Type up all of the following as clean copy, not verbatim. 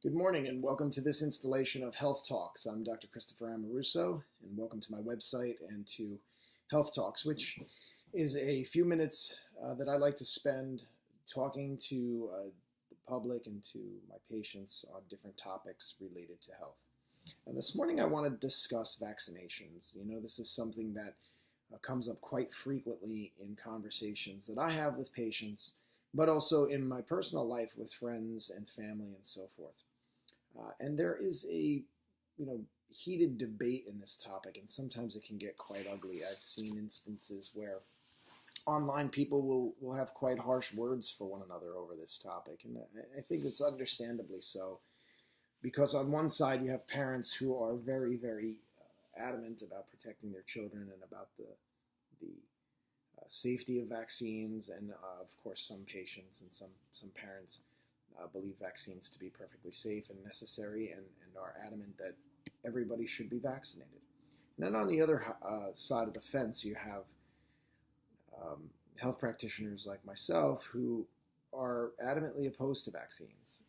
Good morning and welcome to this installation of Health Talks. I'm Dr. Christopher Amoruso and welcome to my website and to Health Talks, which is a few minutes that I like to spend talking to the public and to my patients on different topics related to health. This morning I want to discuss vaccinations. This is something that comes up quite frequently in conversations that I have with patients, but also in my personal life with friends and family and so forth. And there is a heated debate in this topic, and sometimes it can get quite ugly. I've seen instances where online people will have quite harsh words for one another over this topic, and I think it's understandably so, because on one side you have parents who are very, very adamant about protecting their children and about the safety of vaccines, and of course some patients and some parents believe vaccines to be perfectly safe and necessary and are adamant that everybody should be vaccinated. And then on the other side of the fence, you have health practitioners like myself who are adamantly opposed to vaccines.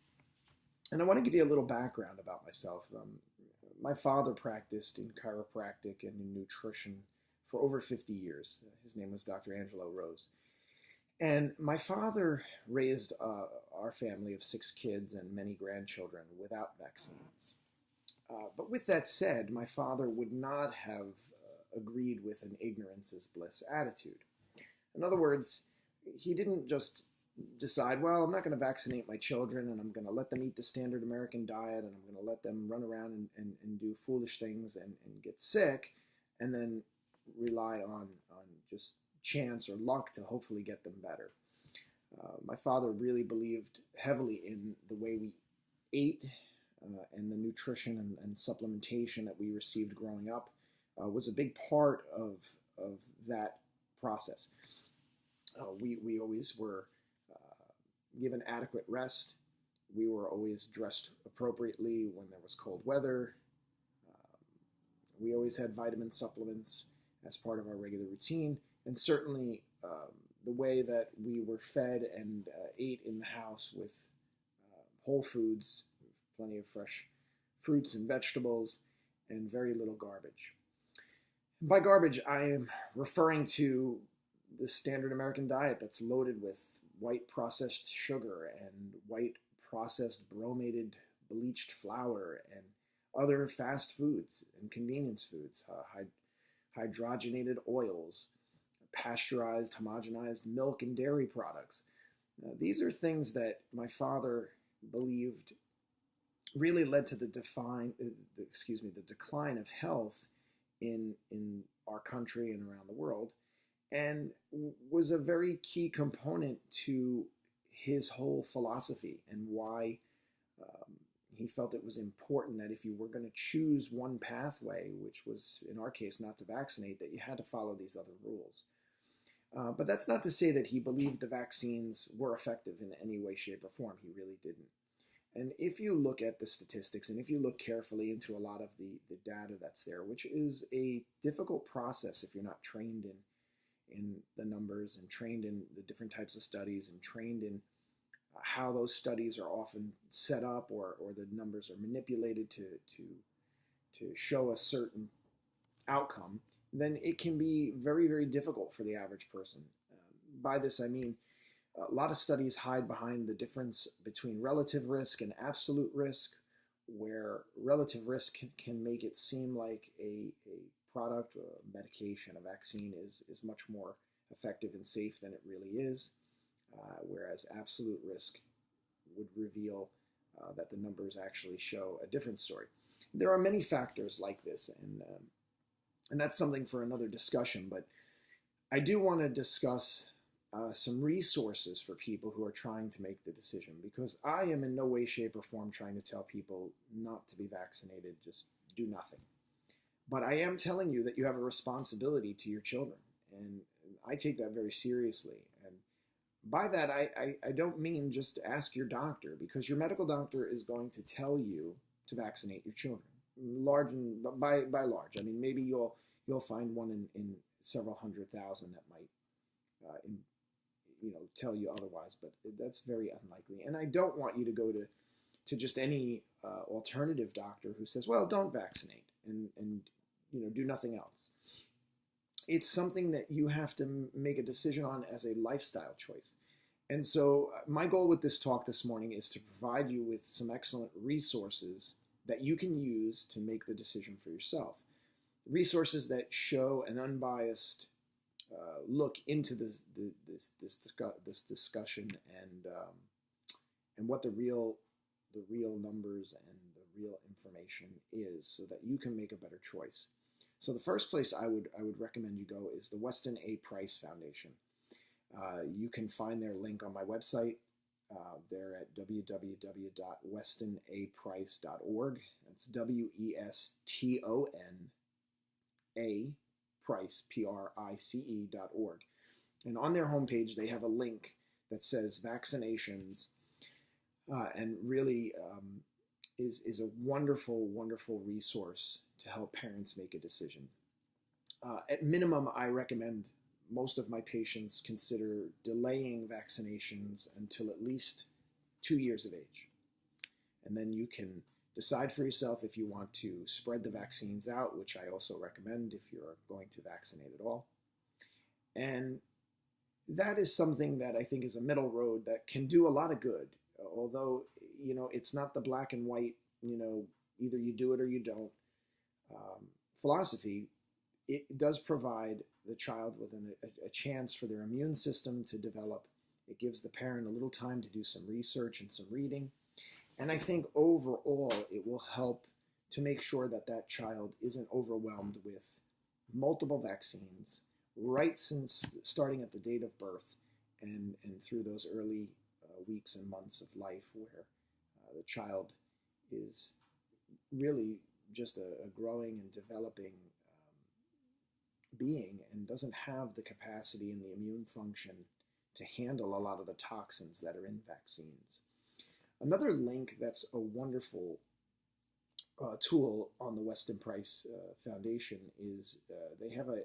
And I want to give you a little background about myself. My father practiced in chiropractic and in nutrition for over 50 years. His name was Dr. Angelo Rose. And my father raised our family of 6 kids and many grandchildren without vaccines. But with that said, my father would not have agreed with an ignorance is bliss attitude. In other words, he didn't just decide, well, I'm not going to vaccinate my children and I'm going to let them eat the standard American diet and I'm going to let them run around and do foolish things and get sick and then rely on just chance or luck to hopefully get them better. My father really believed heavily in the way we ate and the nutrition and supplementation that we received growing up was a big part of that process. We always were given adequate rest. We were always dressed appropriately when there was cold weather. We always had vitamin supplements as part of our regular routine. And certainly the way that we were fed and ate in the house with whole foods, plenty of fresh fruits and vegetables, and very little garbage. And by garbage, I am referring to the standard American diet that's loaded with white processed sugar and white processed bromated bleached flour and other fast foods and convenience foods, hydrogenated oils, pasteurized, homogenized milk and dairy products. These are things that my father believed really led to the decline of health in our country and around the world, and was a very key component to his whole philosophy and why he felt it was important that if you were going to choose one pathway, which was in our case not to vaccinate, that you had to follow these other rules. But that's not to say that he believed the vaccines were effective in any way, shape, or form. He really didn't. And if you look at the statistics and if you look carefully into a lot of the data that's there, which is a difficult process if you're not trained in the numbers and trained in the different types of studies and trained in how those studies are often set up or the numbers are manipulated to show a certain outcome, then it can be very, very difficult for the average person. By this, I mean a lot of studies hide behind the difference between relative risk and absolute risk, where relative risk can make it seem like a product or a medication, a vaccine is much more effective and safe than it really is, whereas absolute risk would reveal that the numbers actually show a different story. There are many factors like this, and that's something for another discussion, but I do want to discuss some resources for people who are trying to make the decision, because I am in no way, shape, or form trying to tell people not to be vaccinated, just do nothing. But I am telling you that you have a responsibility to your children, and I take that very seriously. And by that, I don't mean just ask your doctor, because your medical doctor is going to tell you to vaccinate your children. By large, I mean, maybe you'll find one in several 100,000 that might tell you otherwise, but that's very unlikely. And I don't want you to go to just any alternative doctor who says, well, don't vaccinate and do nothing else. It's something that you have to make a decision on as a lifestyle choice. And so my goal with this talk this morning is to provide you with some excellent resources that you can use to make the decision for yourself. Resources that show an unbiased look into this discussion and what the real numbers and the real information is, so that you can make a better choice. So the first place I would recommend you go is the Weston A. Price Foundation. You can find their link on my website. They're at www.westonaprice.org. That's WESTON Price, PRICE.org. And on their homepage, they have a link that says vaccinations, and really is a wonderful, wonderful resource to help parents make a decision. At minimum, I recommend most of my patients consider delaying vaccinations until at least 2 years of age. And then you can decide for yourself if you want to spread the vaccines out, which I also recommend if you're going to vaccinate at all. And that is something that I think is a middle road that can do a lot of good, although, it's not the black and white, either you do it or you don't philosophy. It does provide the child with a chance for their immune system to develop. It gives the parent a little time to do some research and some reading. And I think overall it will help to make sure that that child isn't overwhelmed with multiple vaccines right since starting at the date of birth and through those early weeks and months of life, where the child is really just a growing and developing being and doesn't have the capacity and the immune function to handle a lot of the toxins that are in vaccines. Another link that's a wonderful tool on the Weston Price Foundation is they have a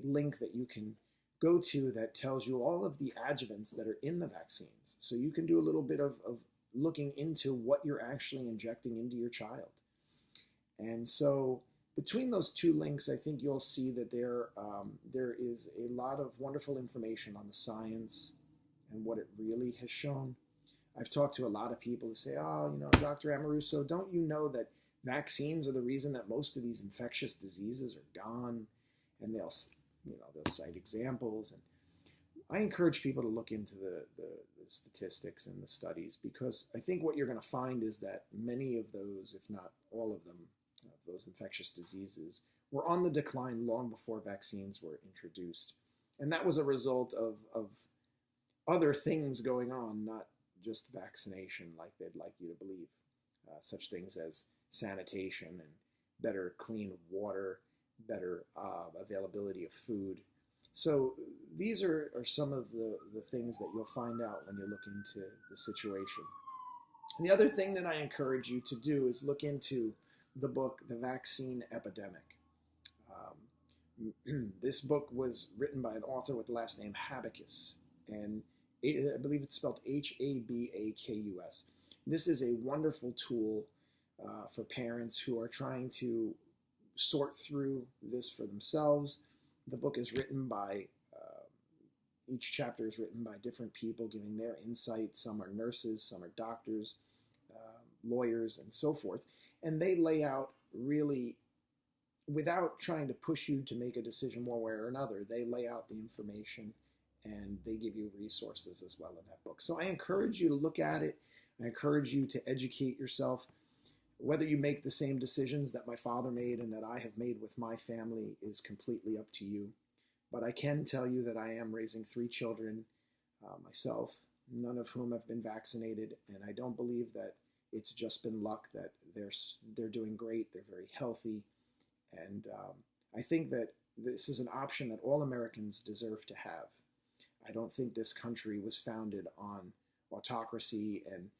link that you can go to that tells you all of the adjuvants that are in the vaccines. So you can do a little bit of looking into what you're actually injecting into your child. And so between those two links, I think you'll see that there is a lot of wonderful information on the science and what it really has shown. I've talked to a lot of people who say, Dr. Amoruso, don't you know that vaccines are the reason that most of these infectious diseases are gone? And they'll cite examples. And I encourage people to look into the statistics and the studies, because I think what you're going to find is that many of those, if not all of them, those infectious diseases were on the decline long before vaccines were introduced. And that was a result of other things going on, not just vaccination like they'd like you to believe. Such things as sanitation and better clean water, better availability of food. So these are some of the things that you'll find out when you look into the situation. And the other thing that I encourage you to do is look into the book, The Vaccine Epidemic. This book was written by an author with the last name Habakus, and I believe it's spelled Habakus. This is a wonderful tool for parents who are trying to sort through this for themselves. The book is written by, each chapter is written by different people giving their insight. Some are nurses, some are doctors, lawyers, and so forth. And they lay out really, without trying to push you to make a decision one way or another, they lay out the information and they give you resources as well in that book. So I encourage you to look at it. I encourage you to educate yourself. Whether you make the same decisions that my father made and that I have made with my family is completely up to you. But I can tell you that I am raising 3 children myself, none of whom have been vaccinated, and I don't believe that it's just been luck that they're doing great, they're very healthy, and I think that this is an option that all Americans deserve to have. I don't think this country was founded on autocracy and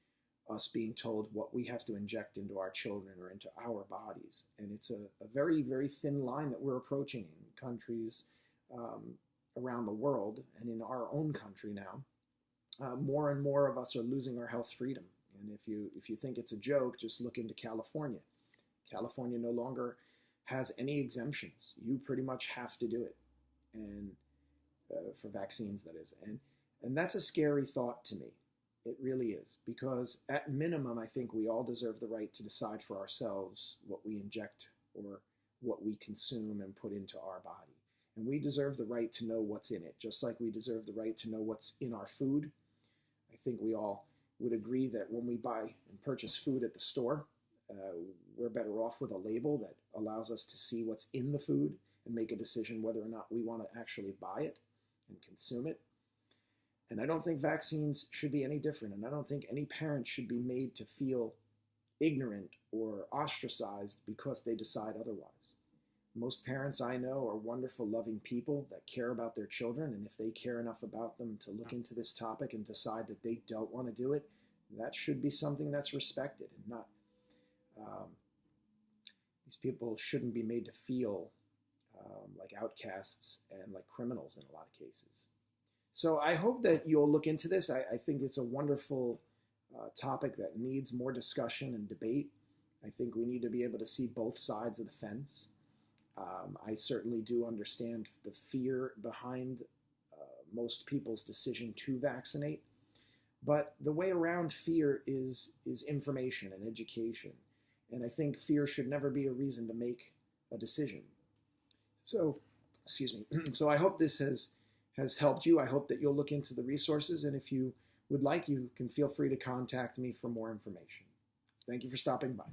us being told what we have to inject into our children or into our bodies. And it's a very, very thin line that we're approaching in countries around the world and in our own country now. More and more of us are losing our health freedom. And if you think it's a joke, just look into California. California no longer has any exemptions. You pretty much have to do it, and for vaccines, that is. And that's a scary thought to me. It really is, because at minimum, I think we all deserve the right to decide for ourselves what we inject or what we consume and put into our body. And we deserve the right to know what's in it, just like we deserve the right to know what's in our food. I think we all would agree that when we buy and purchase food at the store, we're better off with a label that allows us to see what's in the food and make a decision whether or not we want to actually buy it and consume it. And I don't think vaccines should be any different. And I don't think any parent should be made to feel ignorant or ostracized because they decide otherwise. Most parents I know are wonderful, loving people that care about their children. And if they care enough about them to look into this topic and decide that they don't want to do it, that should be something that's respected and not. These people shouldn't be made to feel like outcasts and like criminals in a lot of cases. So I hope that you'll look into this. I think it's a wonderful topic that needs more discussion and debate. I think we need to be able to see both sides of the fence. I certainly do understand the fear behind most people's decision to vaccinate. But the way around fear is information and education. And I think fear should never be a reason to make a decision. So, excuse me. So I hope this has helped you. I hope that you'll look into the resources. And if you would like, you can feel free to contact me for more information. Thank you for stopping by.